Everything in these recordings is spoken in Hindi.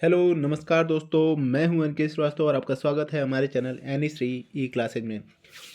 हेलो नमस्कार दोस्तों, मैं हूं अंकित श्रीवास्तव और आपका स्वागत है हमारे चैनल एनी श्री ई क्लासेज में।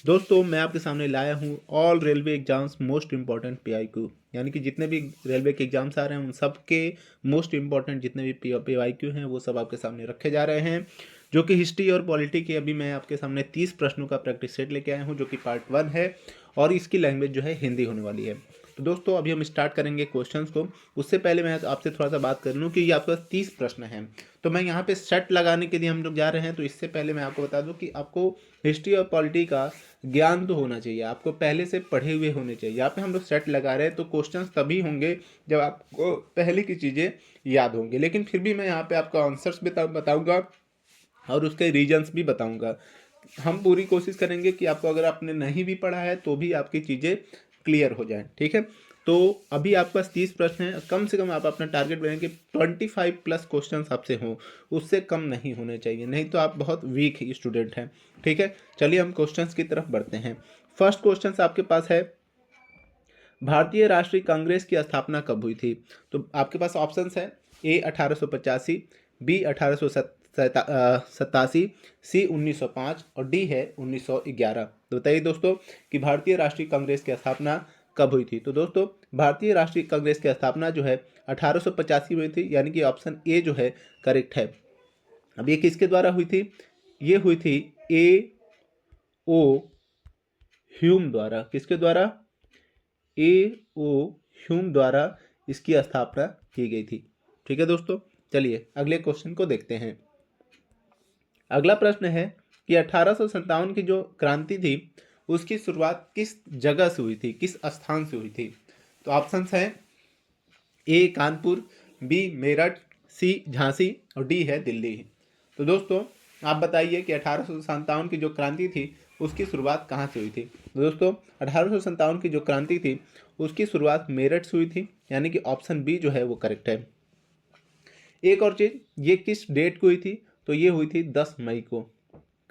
दोस्तों, मैं आपके सामने लाया हूं all railway exams most important PIQ, यानी कि जितने भी रेलवे के एग्जाम्स आ रहे हैं उन सब के मोस्ट इम्पॉर्टेंट जितने भी पीआईक्यू हैं वो सब आपके सामने रखे जा रहे हैं। जो कि हिस्ट्री और पॉलिटी के अभी मैं आपके सामने 30 प्रश्नों का प्रैक्टिस सेट लेके आया हूँ, जो कि पार्ट 1 है और इसकी लैंग्वेज जो है हिंदी होने वाली है। तो दोस्तों, अभी हम स्टार्ट करेंगे क्वेश्चंस को। उससे पहले मैं आपसे थोड़ा सा बात कर लूँ कि ये आपका 30 प्रश्न हैं। तो मैं यहाँ पे सेट लगाने के लिए हम लोग जा रहे हैं। तो इससे पहले मैं आपको बता दूं कि आपको हिस्ट्री और पॉलिटी का ज्ञान तो होना चाहिए, आपको पहले से पढ़े हुए होने चाहिए। यहाँ पे हम लोग सेट लगा रहे हैं तो क्वेश्चंस तभी होंगे जब आपको पहले की चीज़ें याद होंगी। लेकिन फिर भी मैं यहाँ पे आपको आंसर्स बताऊँगा और उसके रीजन्स भी बताऊँगा। हम पूरी कोशिश करेंगे कि आपको, अगर आपने नहीं भी पढ़ा है तो भी आपकी चीज़ें क्लियर हो जाएं, ठीक है। तो अभी आपके पास 30 प्रश्न हैं। कम से कम आप अपना टारगेट बनाएं कि 25 प्लस क्वेश्चन आपसे हों, उससे कम नहीं होने चाहिए, नहीं तो आप बहुत वीक स्टूडेंट हैं, ठीक है। चलिए हम क्वेश्चंस की तरफ बढ़ते हैं। फर्स्ट क्वेश्चन आपके पास है, भारतीय राष्ट्रीय कांग्रेस की स्थापना कब हुई थी? तो आपके पास ऑप्शंस हैं, ए 1885, बी 1887, सी 1905 और डी है 1911। तो बताइए दोस्तों कि भारतीय राष्ट्रीय कांग्रेस की स्थापना कब हुई थी? तो दोस्तों, भारतीय राष्ट्रीय कांग्रेस की स्थापना जो है 1885 में हुई थी, यानी कि ऑप्शन ए जो है करेक्ट है। अब ये किसके द्वारा हुई थी? ये हुई थी ए ओ ह्यूम द्वारा। किसके द्वारा? ए ओ ह्यूम द्वारा इसकी स्थापना की गई थी, ठीक है दोस्तों। चलिए अगले क्वेश्चन को देखते हैं। अगला प्रश्न है कि 1857 की जो क्रांति थी उसकी शुरुआत किस जगह से हुई थी, किस स्थान से हुई थी? तो ऑप्शंस हैं, ए कानपुर, बी मेरठ, सी झांसी और डी है दिल्ली। तो दोस्तों आप बताइए कि 1857 की जो क्रांति थी उसकी शुरुआत कहाँ से हुई थी? तो दोस्तों 1857 की जो क्रांति थी उसकी शुरुआत मेरठ से हुई थी, यानी कि ऑप्शन बी जो है वो करेक्ट है। एक और चीज़, ये किस डेट को हुई थी? तो ये हुई थी 10 मई को।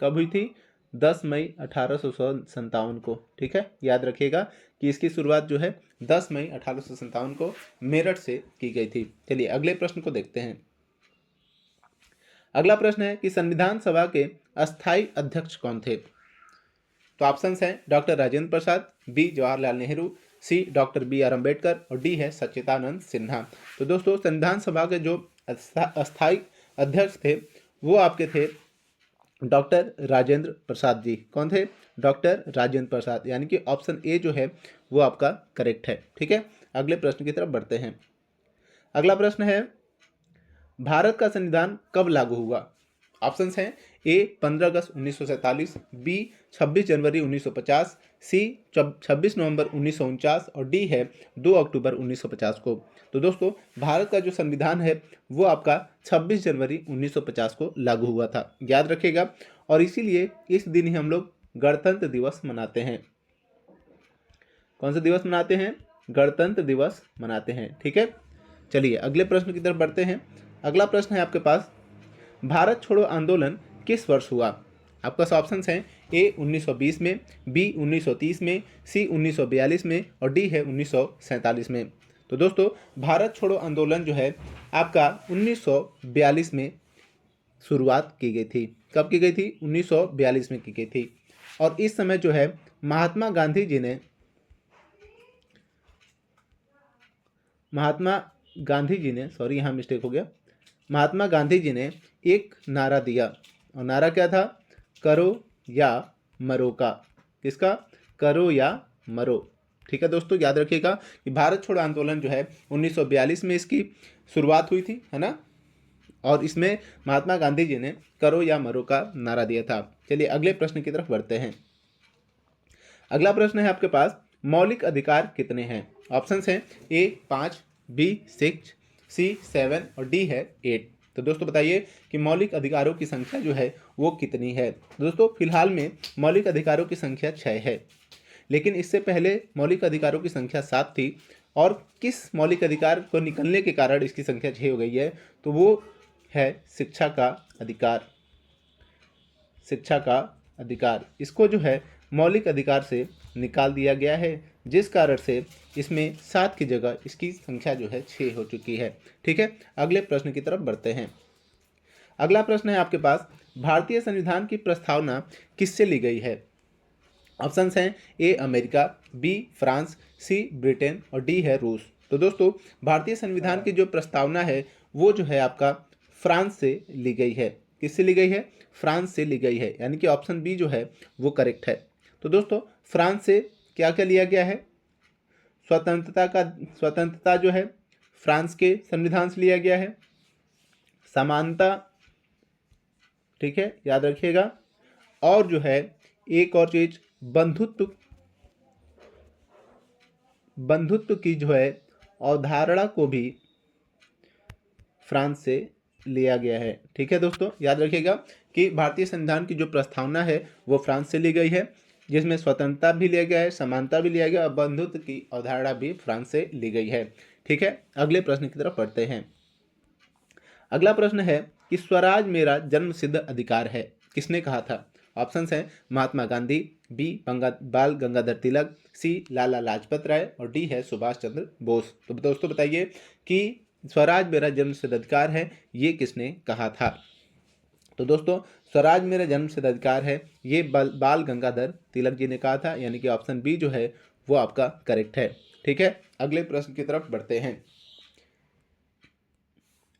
कब हुई थी? 10 मई 1857 को, ठीक है। याद रखिएगा कि इसकी शुरुआत जो है 10 मई 1857 को मेरठ से की गई थी। चलिए अगले प्रश्न को देखते हैं। अगला प्रश्न है कि संविधान सभा के अस्थायी अध्यक्ष कौन थे? तो ऑप्शंस हैं, doctor Rajendra Prasad, B Jawaharlal Nehru, C doctor B R Ambedkar और डी है सच्चिदानंद सिन्हा। तो दोस्तों संविधान सभा के जो अस्थायी अध्यक्ष थे वो आपके थे डॉक्टर राजेंद्र प्रसाद जी। कौन थे? डॉक्टर राजेंद्र प्रसाद, यानी कि ऑप्शन ए जो है वो आपका करेक्ट है, ठीक है। अगले प्रश्न की तरफ बढ़ते हैं। अगला प्रश्न है, भारत का संविधान कब लागू हुआ? ऑप्शंस हैं, ए 15 अगस्त 1947, बी 26 जनवरी 1950, सी 26 नवंबर 1949 और डी है 2 अक्टूबर 1950 को। तो दोस्तों भारत का जो संविधान है वो आपका 26 जनवरी 1950 को लागू हुआ था, याद रखिएगा। और इसीलिए इस दिन ही हम लोग गणतंत्र दिवस मनाते हैं। कौन सा दिवस मनाते हैं? गणतंत्र दिवस मनाते हैं, ठीक है। चलिए अगले प्रश्न की तरफ बढ़ते हैं। अगला प्रश्न है आपके पास, भारत छोड़ो आंदोलन किस वर्ष हुआ? आपका ऑप्शंस हैं, ए 1920 में, बी 1930 में, सी 1942 में और डी है 1947 में। तो दोस्तों भारत छोड़ो आंदोलन जो है आपका 1942 में शुरुआत की गई थी। कब की गई थी? 1942 में की गई थी। और इस समय जो है महात्मा गांधी जी ने सॉरी यहाँ मिस्टेक हो गया, महात्मा गांधी जी ने एक नारा दिया और नारा क्या था? करो या मरो का। किसका? करो या मरो, ठीक है दोस्तों। याद रखिएगा कि भारत छोड़ो आंदोलन जो है 1942 में इसकी शुरुआत हुई थी, है ना। और इसमें महात्मा गांधी जी ने करो या मरो का नारा दिया था। चलिए अगले प्रश्न की तरफ बढ़ते हैं। अगला प्रश्न है आपके पास, मौलिक अधिकार कितने हैं? ऑप्शंस हैं, ए 5, बी 6, सी 7 और डी है 8। तो दोस्तों बताइए कि मौलिक अधिकारों की संख्या जो है वो कितनी है? दोस्तों फिलहाल में मौलिक अधिकारों की संख्या 6 है, लेकिन इससे पहले मौलिक अधिकारों की संख्या 7 थी। और किस मौलिक अधिकार को निकलने के कारण इसकी संख्या 6 हो गई है? तो वो है शिक्षा का अधिकार। शिक्षा का अधिकार, इसको जो है मौलिक अधिकार से निकाल दिया गया है, जिस कारण से इसमें 7 की जगह इसकी संख्या जो है 6 हो चुकी है, ठीक है। अगले प्रश्न की तरफ बढ़ते हैं। अगला प्रश्न है आपके पास, भारतीय संविधान की प्रस्तावना किससे ली गई है? ऑप्शंस हैं A America, B France, C Britain और डी है रूस। तो दोस्तों भारतीय संविधान की जो प्रस्तावना है वो जो है आपका फ्रांस से ली गई है। किससे ली गई है? फ्रांस से ली गई है, यानी कि ऑप्शन बी जो है वो करेक्ट है। तो दोस्तों फ्रांस से क्या क्या लिया गया है? स्वतंत्रता जो है फ्रांस के संविधान से लिया गया है। समानता, ठीक है, याद रखिएगा। और जो है एक और चीज, बंधुत्व की जो है अवधारणा को भी फ्रांस से लिया गया है। ठीक है दोस्तों, याद रखिएगा कि भारतीय संविधान की जो प्रस्तावना है वो फ्रांस से ली गई है, जिसमें स्वतंत्रता भी लिया गया है, समानता भी लिया गया और बंधुत्व की अवधारणा भी फ्रांस से ली गई है। ठीक है, अगले प्रश्न की तरफ बढ़ते हैं। अगला प्रश्न है कि स्वराज मेरा जन्मसिद्ध अधिकार है, किसने कहा था? ऑप्शंस हैं महात्मा गांधी, बी बाल गंगाधर तिलक, सी लाला लाजपत राय और डी है सुभाष चंद्र बोस। तो दोस्तों बताइए कि स्वराज मेरा जन्मसिद्ध अधिकार है ये किसने कहा था? तो दोस्तों स्वराज मेरा जन्मसिद्ध अधिकार है ये बाल गंगाधर तिलक जी ने कहा था, यानी कि ऑप्शन बी जो है वो आपका करेक्ट है। ठीक है, अगले प्रश्न की तरफ बढ़ते हैं।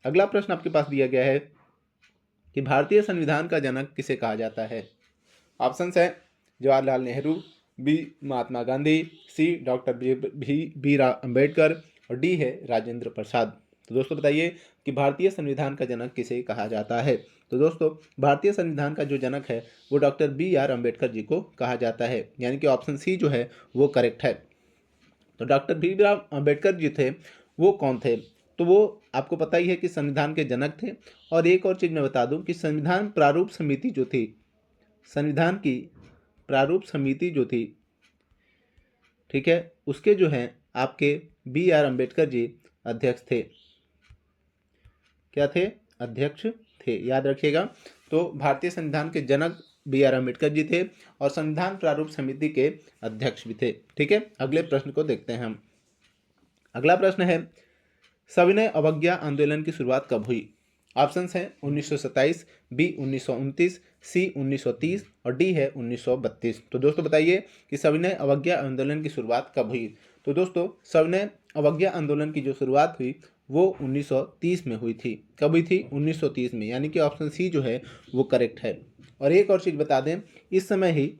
अगला प्रश्न आपके पास दिया गया है कि भारतीय संविधान का जनक किसे कहा जाता है? ऑप्शंस है जवाहरलाल नेहरू, बी महात्मा गांधी, सी डॉक्टर बी अम्बेडकर और डी है राजेंद्र प्रसाद। तो दोस्तों बताइए कि भारतीय संविधान का जनक किसे कहा जाता है? तो दोस्तों भारतीय संविधान का जो जनक है वो डॉक्टर बी अम्बेडकर जी को कहा जाता है, यानी कि ऑप्शन सी जो है वो करेक्ट है। तो डॉक्टर बी अम्बेडकर जी थे वो कौन थे? तो वो आपको पता ही है कि संविधान के जनक थे। और एक और चीज़ मैं बता दूं कि संविधान प्रारूप समिति जो थी, संविधान की प्रारूप समिति जो थी, ठीक है, उसके जो हैं आपके बी अम्बेडकर जी अध्यक्ष थे। क्या थे? अध्यक्ष थे, याद रखिएगा। तो भारतीय संविधान के जनक बी अम्बेडकर जी थे और संविधान प्रारूप समिति के अध्यक्ष भी थे। ठीक है, अगले प्रश्न को देखते हैं हम। अगला प्रश्न है सविनय अवज्ञा आंदोलन की शुरुआत कब हुई? ऑप्शंस हैं 1927, बी 1929, सी 1930 और डी है 1932। तो दोस्तों बताइए कि सविनय अवज्ञा आंदोलन की शुरुआत कब हुई? तो दोस्तों सविनय अवज्ञा आंदोलन की जो शुरुआत हुई वो 1930 में हुई थी। कब हुई थी? 1930 में, यानी कि ऑप्शन सी जो है वो करेक्ट है। और एक और चीज़ बता दें, इस समय ही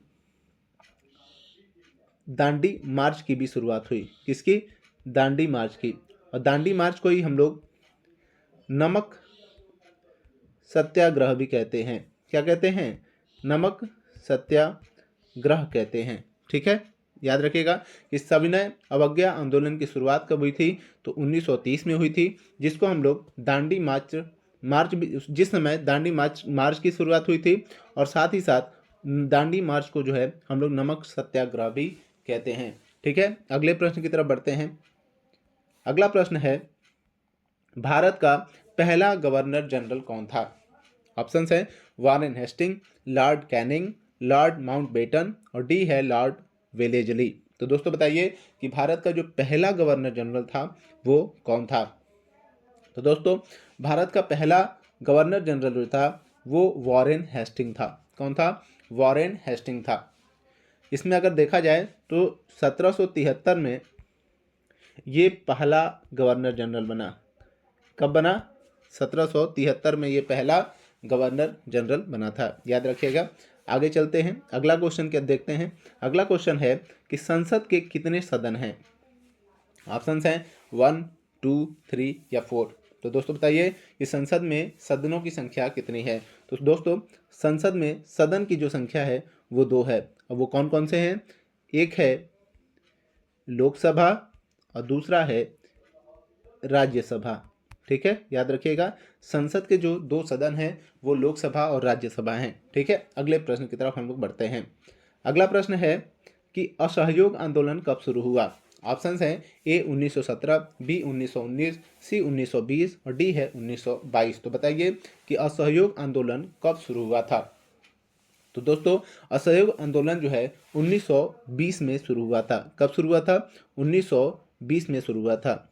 दांडी मार्च की भी शुरुआत हुई। किसकी? दांडी मार्च की। और दांडी मार्च को ही हम लोग नमक सत्याग्रह भी कहते हैं। क्या कहते हैं? नमक सत्याग्रह कहते हैं। ठीक है, याद रखिएगा कि सविनय अवज्ञा आंदोलन की शुरुआत कब हुई थी? तो 1930 में हुई थी, जिसको हम लोग दांडी मार्च भी, जिस समय दांडी मार्च की शुरुआत हुई थी और साथ ही साथ दांडी मार्च को जो है हम लोग नमक सत्याग्रह भी कहते हैं। ठीक है, अगले प्रश्न की तरफ बढ़ते हैं। अगला प्रश्न है भारत का पहला गवर्नर जनरल कौन था? ऑप्शंस हैं Warren Hastings, Lord Canning, Lord Mountbatten और डी है लॉर्ड वेलेजली। तो दोस्तों बताइए कि भारत का जो पहला गवर्नर जनरल था वो कौन था? तो दोस्तों भारत का पहला गवर्नर जनरल जो था वो वारेन हेस्टिंग था। कौन था? वारेन हेस्टिंग था। इसमें अगर देखा जाए तो 1773 में ये पहला गवर्नर जनरल बना। कब बना? 1773 में ये पहला गवर्नर जनरल बना था, याद रखिएगा। आगे चलते हैं, अगला क्वेश्चन क्या देखते हैं। अगला क्वेश्चन है कि संसद के कितने सदन हैं? ऑप्शंस हैं 1, 2, 3 या 4। तो दोस्तों बताइए कि संसद में सदनों की संख्या कितनी है? तो दोस्तों संसद में सदन की जो संख्या है वो 2 है। अब वो कौन कौन से हैं? एक है लोकसभा और दूसरा है राज्यसभा। ठीक है, याद रखिएगा संसद के जो 2 सदन हैं वो लोकसभा और राज्यसभा हैं। ठीक है, अगले प्रश्न की तरफ हम लोग बढ़ते हैं। अगला प्रश्न है कि असहयोग आंदोलन कब शुरू हुआ? ऑप्शंस हैं ए 1917, बी 1919, सी 1920 और डी है 1922। तो बताइए कि असहयोग आंदोलन कब शुरू हुआ था? तो दोस्तों असहयोग आंदोलन जो है 1920 में शुरू हुआ था। कब शुरू हुआ था? 1920 में शुरू हुआ था।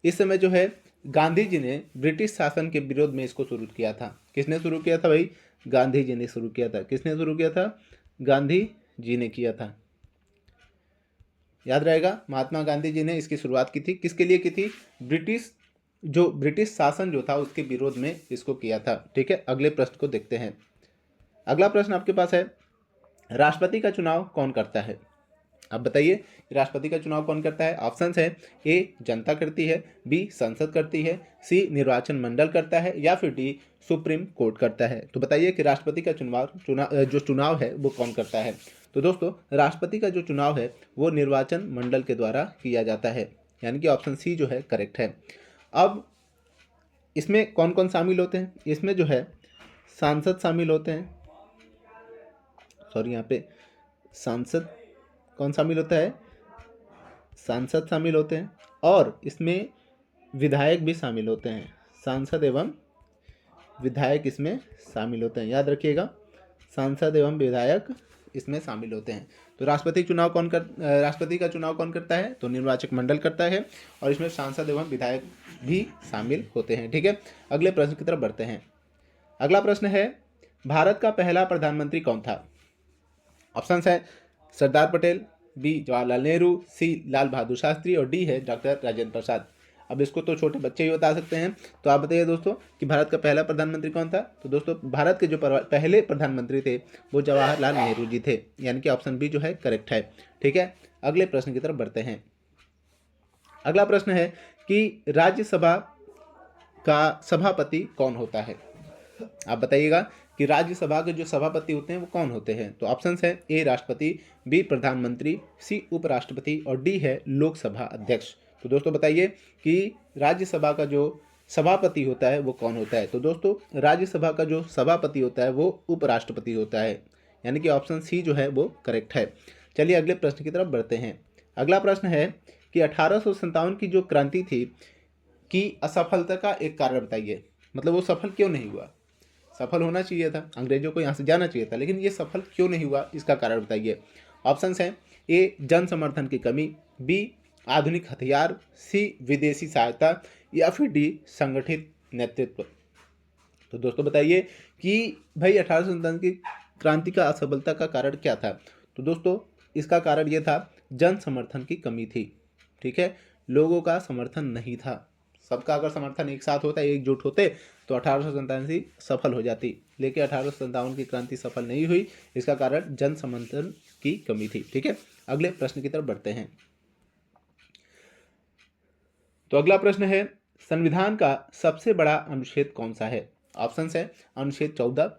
इस समय जो है गांधी जी ने ब्रिटिश शासन के विरोध में इसको शुरू किया था। किसने शुरू किया था भाई? गांधी जी ने शुरू किया था। किसने शुरू किया था? गांधी जी ने किया था। याद रहेगा, महात्मा गांधी जी ने इसकी शुरुआत की थी। किसके लिए की थी? ब्रिटिश शासन जो था उसके विरोध में इसको किया था। ठीक है, अगले प्रश्न को देखते हैं। अगला प्रश्न आपके पास है, राष्ट्रपति का चुनाव कौन करता है? अब बताइए, राष्ट्रपति का चुनाव कौन करता है? ऑप्शंस है, ए जनता करती है, बी संसद करती है, सी निर्वाचन मंडल करता है, या फिर डी सुप्रीम कोर्ट करता है। तो बताइए कि राष्ट्रपति का जो चुनाव है वो कौन करता है? तो दोस्तों, राष्ट्रपति का जो चुनाव है वो निर्वाचन मंडल के द्वारा किया जाता है, यानी कि ऑप्शन सी जो है करेक्ट है। अब इसमें कौन कौन शामिल होते हैं? इसमें जो है सांसद शामिल होते हैं, सॉरी यहाँ पे सांसद कौन शामिल होता है? सांसद शामिल होते हैं, और इसमें विधायक भी शामिल होते हैं। सांसद एवं विधायक इसमें शामिल होते हैं, याद रखिएगा, सांसद एवं विधायक इसमें शामिल होते हैं। तो राष्ट्रपति का चुनाव कौन करता है? तो निर्वाचक मंडल करता है, और इसमें सांसद एवं विधायक भी शामिल होते हैं। ठीक है, अगले प्रश्न की तरफ बढ़ते हैं। अगला प्रश्न है, भारत का पहला प्रधानमंत्री कौन था? ऑप्शंस है, सरदार पटेल, बी जवाहरलाल नेहरू, सी लाल बहादुर शास्त्री, और डी है डॉक्टर राजेंद्र प्रसाद। अब इसको तो छोटे बच्चे ही बता सकते हैं, तो आप बताइए दोस्तों कि भारत का पहला प्रधानमंत्री कौन था? तो दोस्तों, भारत के जो पहले प्रधानमंत्री थे वो जवाहरलाल नेहरू जी थे, यानी कि ऑप्शन बी जो है करेक्ट है। ठीक है, अगले प्रश्न की तरफ बढ़ते हैं। अगला प्रश्न है कि राज्यसभा का सभापति कौन होता है? आप बताइएगा कि राज्यसभा के जो सभापति होते हैं वो कौन होते हैं? तो ऑप्शंस है, ए राष्ट्रपति, बी प्रधानमंत्री, सी उपराष्ट्रपति, और डी है लोकसभा अध्यक्ष। तो दोस्तों बताइए कि राज्यसभा का जो सभापति होता है वो कौन होता है? तो दोस्तों, राज्यसभा का जो सभापति होता है वो उपराष्ट्रपति होता है, यानी कि ऑप्शन सी जो है वो करेक्ट है। चलिए अगले प्रश्न की तरफ बढ़ते हैं। अगला प्रश्न है कि 1857 की जो क्रांति थी की असफलता का एक कारण बताइए। मतलब वो सफल क्यों नहीं हुआ? सफल होना चाहिए था, अंग्रेजों को यहाँ से जाना चाहिए था, लेकिन ये सफल क्यों नहीं हुआ, इसका कारण बताइए। ऑप्शंस हैं, ए जन समर्थन की कमी, बी आधुनिक हथियार, सी विदेशी सहायता, या फिर डी संगठित नेतृत्व। तो दोस्तों बताइए कि भाई 1857 की क्रांति का असफलता का कारण क्या था? तो दोस्तों, इसका कारण ये था, जन समर्थन की कमी थी। ठीक है, लोगों का समर्थन नहीं था। सबका अगर समर्थन एक साथ होता, एकजुट होते, तो 1857 सफल हो जाती, लेकिन 1857 की क्रांति सफल नहीं हुई। इसका कारण जन समर्थन की कमी थी। ठीक है, अगले प्रश्न की तरफ बढ़ते हैं। तो अगला प्रश्न है, संविधान का सबसे बड़ा अनुच्छेद कौन सा है? ऑप्शंस है, अनुच्छेद 14,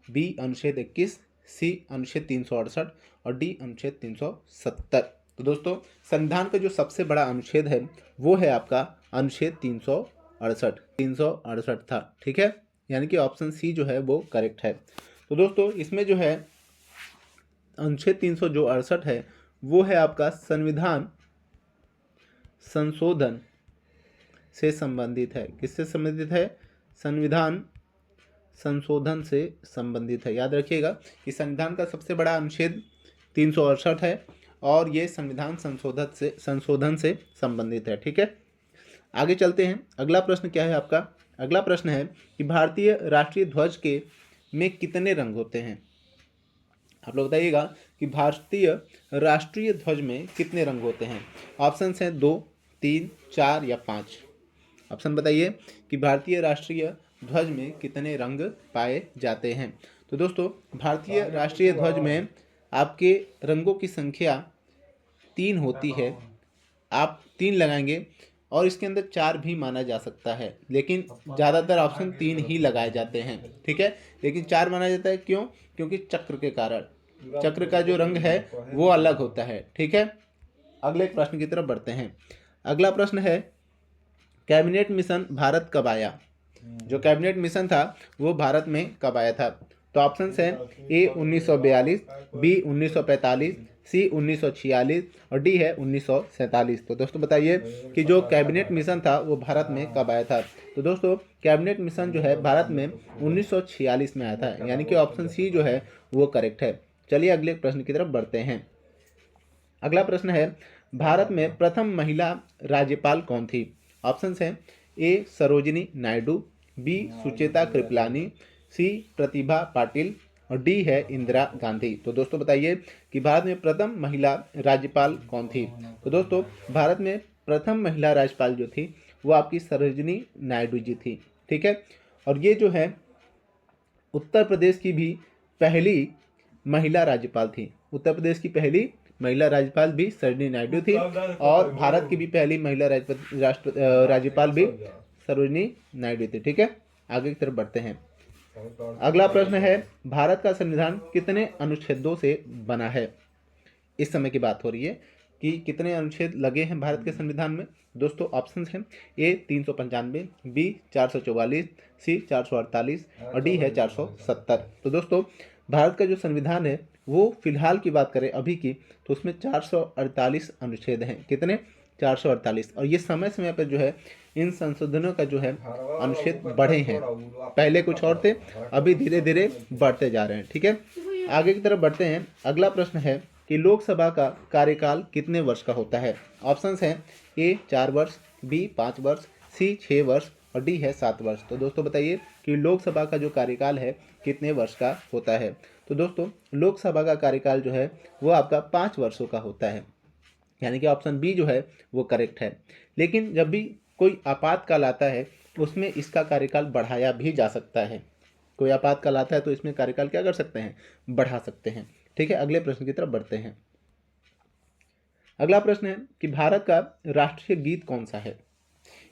बी अनुच्छेद 21, सी अनुच्छेद 368, और डी अनुच्छेद 370। तो दोस्तों, संविधान का जो सबसे बड़ा अनुच्छेद है वो है आपका अनुच्छेद 368 था। ठीक है, यानी कि ऑप्शन सी जो है वो करेक्ट है। तो दोस्तों, इसमें जो है अनुच्छेद 368 है वो है आपका संविधान संशोधन से संबंधित है। किससे संबंधित है? संविधान संशोधन से संबंधित है। याद रखिएगा कि संविधान का सबसे बड़ा अनुच्छेद 368 है, और ये संविधान संशोधन से संबंधित है। ठीक है, आगे चलते हैं। अगला प्रश्न क्या है आपका? अगला प्रश्न है कि भारतीय राष्ट्रीय ध्वज के में कितने रंग होते हैं? आप लोग बताइएगा कि भारतीय राष्ट्रीय ध्वज में कितने रंग होते हैं? ऑप्शंस हैं 2, 3, 4 या 5। ऑप्शन बताइए कि भारतीय राष्ट्रीय ध्वज में कितने रंग पाए जाते हैं। तो दोस्तों, भारतीय राष्ट्रीय ध्वज में आपके रंगों की संख्या 3 होती है। आप 3 लगाएंगे, और इसके अंदर 4 भी माना जा सकता है, लेकिन ज़्यादातर ऑप्शन 3 ही लगाए जाते हैं। ठीक है, लेकिन 4 माना जाता है, क्यों? क्योंकि चक्र के कारण, चक्र का जो रंग है वो अलग होता है। ठीक है, अगले प्रश्न की तरफ बढ़ते हैं। अगला प्रश्न है, कैबिनेट मिशन भारत कब आया? जो कैबिनेट मिशन था वो भारत में कब आया था? तो ऑप्शंस हैं, ए 1942, बी 1945, सी 1946, और डी है 1947। तो दोस्तों बताइए कि जो कैबिनेट मिशन था वो भारत में कब आया था? तो दोस्तों, कैबिनेट मिशन जो है भारत में 1946 में आया था, यानी कि ऑप्शन सी जो है वो करेक्ट है। चलिए अगले प्रश्न की तरफ बढ़ते हैं। अगला प्रश्न है, भारत में प्रथम महिला राज्यपाल कौन थी? ऑप्शंस हैं, ए सरोजिनी नायडू, बी सुचेता कृपलानी, सी प्रतिभा पाटिल और डी है इंदिरा गांधी। तो दोस्तों बताइए कि भारत में प्रथम महिला राज्यपाल कौन थी। तो दोस्तों भारत में प्रथम महिला राज्यपाल जो थी वो आपकी सरोजिनी नायडू जी थी। ठीक है, और ये जो है उत्तर प्रदेश की भी पहली महिला राज्यपाल थी। उत्तर प्रदेश की पहली महिला राज्यपाल भी सरोजिनी नायडू थी और भारत की भी पहली महिला राज्यपाल भी सरोजिनी नायडू थी। ठीक है, आगे की तरफ बढ़ते हैं। अगला प्रश्न है, भारत का संविधान कितने अनुच्छेदों से बना है। इस समय की बात हो रही है कि कितने अनुच्छेद लगे हैं भारत के संविधान में। दोस्तों ऑप्शंस हैं, ए 395, बी 444, सी 448 और डी है 470। तो दोस्तों भारत का जो संविधान है वो फिलहाल की बात करें अभी की, तो उसमें 448 अनुच्छेद हैं। कितने? 448। और ये समय समय पर जो है इन संशोधनों का जो है अनुच्छेद बढ़े हैं। पहले कुछ और थे, अभी धीरे धीरे बढ़ते जा रहे हैं। ठीक है, आगे की तरफ बढ़ते हैं। अगला प्रश्न है कि लोकसभा का कार्यकाल कितने वर्ष का होता है। ऑप्शंस हैं, ए 4 वर्ष, बी 5 वर्ष, सी 6 वर्ष और डी है 7 वर्ष। तो दोस्तों बताइए कि लोकसभा का जो कार्यकाल है कितने वर्ष का होता है। तो दोस्तों लोकसभा का कार्यकाल जो है वो आपका 5 वर्षों का होता है, यानी कि ऑप्शन बी जो है वो करेक्ट है। लेकिन जब भी कोई आपातकाल आता है उसमें इसका कार्यकाल बढ़ाया भी जा सकता है। कोई आपातकाल आता है तो इसमें कार्यकाल क्या कर सकते हैं, बढ़ा सकते हैं। ठीक है, अगले प्रश्न की तरफ बढ़ते हैं। अगला प्रश्न है कि भारत का राष्ट्रीय गीत कौन सा है।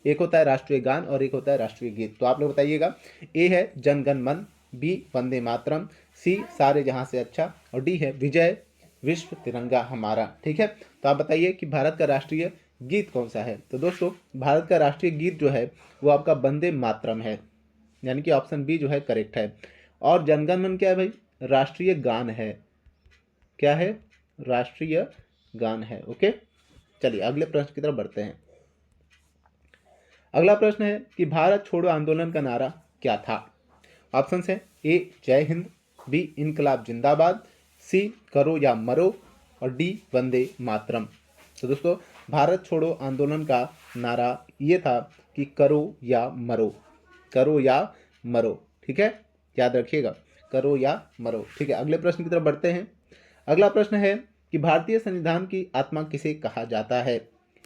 एक होता है राष्ट्रीय गान और एक होता है राष्ट्रीय गीत। तो आप लोग बताइएगा, ए है जन गण मन, बी वंदे मातरम, सी सारे जहां से अच्छा और डी है विजय विश्व तिरंगा हमारा। ठीक है, तो आप बताइए कि भारत का राष्ट्रीय गीत कौन सा है। तो दोस्तों भारत का राष्ट्रीय गीत जो है वो आपका वंदे मातरम है, यानी कि ऑप्शन बी जो है करेक्ट है। और जनगण मन क्या है भाई, राष्ट्रीय गान है। क्या है, राष्ट्रीय गान है। ओके, चलिए अगले प्रश्न की तरफ बढ़ते हैं। अगला प्रश्न है कि भारत छोड़ो आंदोलन का नारा क्या था। ऑप्शन है, ए जय हिंद, बी इनकलाब जिंदाबाद, सी करो या मरो और डी वंदे मातरम। तो दोस्तों भारत छोड़ो आंदोलन का नारा ये था कि करो या मरो, करो या मरो। ठीक है, याद रखिएगा, करो या मरो। ठीक है, अगले प्रश्न की तरफ बढ़ते हैं। अगला प्रश्न है कि भारतीय संविधान की आत्मा किसे कहा जाता है।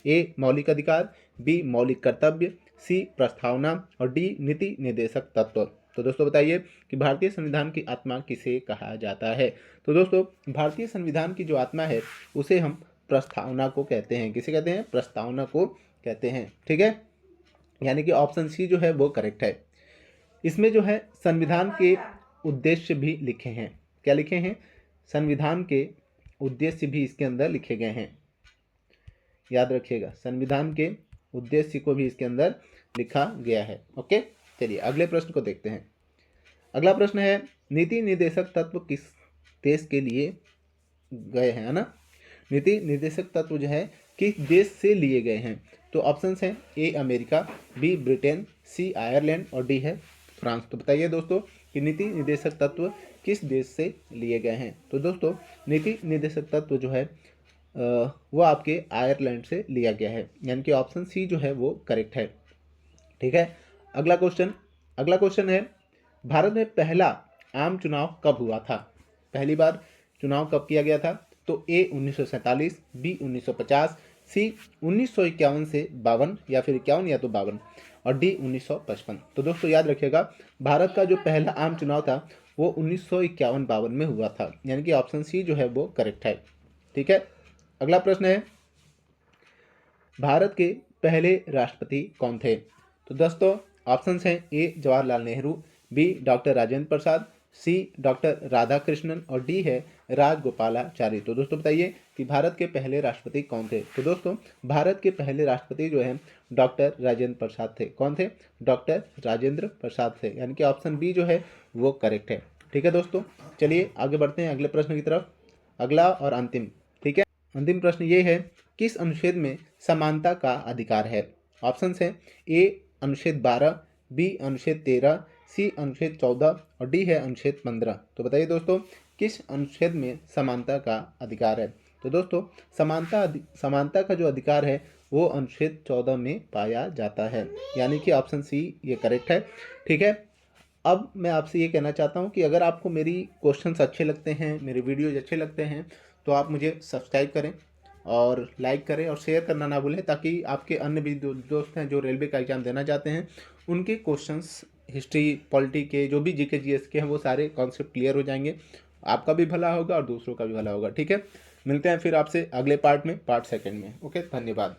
ए मौलिक अधिकार, बी मौलिक कर्तव्य, सी प्रस्तावना और डी नीति निर्देशक तत्व। तो दोस्तों बताइए कि भारतीय संविधान की आत्मा किसे कहा जाता है। तो दोस्तों भारतीय संविधान की जो आत्मा है उसे हम प्रस्तावना को कहते हैं। किसे कहते हैं, प्रस्तावना को कहते हैं। ठीक है, यानी कि ऑप्शन सी जो है वो करेक्ट है। इसमें जो है संविधान के उद्देश्य भी लिखे हैं। क्या लिखे हैं, संविधान के उद्देश्य भी इसके अंदर लिखे गए हैं। याद रखिएगा, संविधान के उद्देश्य को भी इसके अंदर लिखा गया है। ओके, चलिए अगले प्रश्न को देखते हैं। अगला प्रश्न है, नीति निर्देशक तत्व किस देश के लिए गए हैं, है ना। नीति निर्देशक तत्व जो है किस देश से लिए गए हैं। तो ऑप्शंस हैं, A America, B Britain, C Ireland और डी है फ्रांस। तो बताइए दोस्तों कि नीति निर्देशक तत्व किस देश से लिए गए हैं। तो दोस्तों नीति निर्देशक तत्व जो है वो आपके आयरलैंड से लिया गया है, यानी कि ऑप्शन सी जो है वो करेक्ट है। ठीक है, अगला क्वेश्चन है, भारत में पहला आम चुनाव कब हुआ था। पहली बार चुनाव कब किया गया था। तो ए 1947, बी 1950, सी 1951 से 52 या फिर 51 या तो 52 और डी 1955। तो दोस्तों याद रखिएगा, भारत का जो पहला आम चुनाव था वो 1951-52 में हुआ था, यानी कि ऑप्शन सी जो है वो करेक्ट है। ठीक है, अगला प्रश्न है, भारत के पहले राष्ट्रपति कौन थे। तो दोस्तों ऑप्शंस हैं, ए जवाहरलाल नेहरू, बी डॉक्टर राजेंद्र प्रसाद, सी डॉक्टर राधाकृष्णन और डी है राजगोपालाचारी। तो दोस्तों बताइए कि भारत के पहले राष्ट्रपति कौन थे। तो दोस्तों भारत के पहले राष्ट्रपति जो है डॉक्टर राजेंद्र प्रसाद थे। कौन थे, डॉक्टर राजेंद्र प्रसाद थे, यानी कि ऑप्शन बी जो है वो करेक्ट है। ठीक है दोस्तों, चलिए आगे बढ़ते हैं अगले प्रश्न की तरफ। अगला और अंतिम, ठीक है, अंतिम प्रश्न ये है, किस अनुच्छेद में समानता का अधिकार है। ऑप्शंस हैं, ए अनुच्छेद 12, बी अनुच्छेद 13, सी अनुच्छेद 14 और डी है अनुच्छेद 15। तो बताइए दोस्तों किस अनुच्छेद में समानता का अधिकार है। तो दोस्तों समानता का जो अधिकार है वो अनुच्छेद 14 में पाया जाता है। यानी कि ऑप्शन सी ये करेक्ट है। ठीक है, अब मैं आपसे ये कहना चाहता हूँ कि अगर आपको मेरी क्वेश्चंस अच्छे लगते हैं, मेरे वीडियोज अच्छे लगते हैं, तो आप मुझे सब्सक्राइब करें और लाइक करें और शेयर करना ना भूलें, ताकि आपके अन्य भी दोस्त हैं जो रेलवे का एग्ज़ाम देना चाहते हैं, उनके क्वेश्चंस हिस्ट्री पॉलिटी के जो भी जीके जीएस के हैं वो सारे कॉन्सेप्ट क्लियर हो जाएंगे। आपका भी भला होगा और दूसरों का भी भला होगा। ठीक है, मिलते हैं फिर आपसे अगले पार्ट में, पार्ट सेकंड में। ओके, धन्यवाद।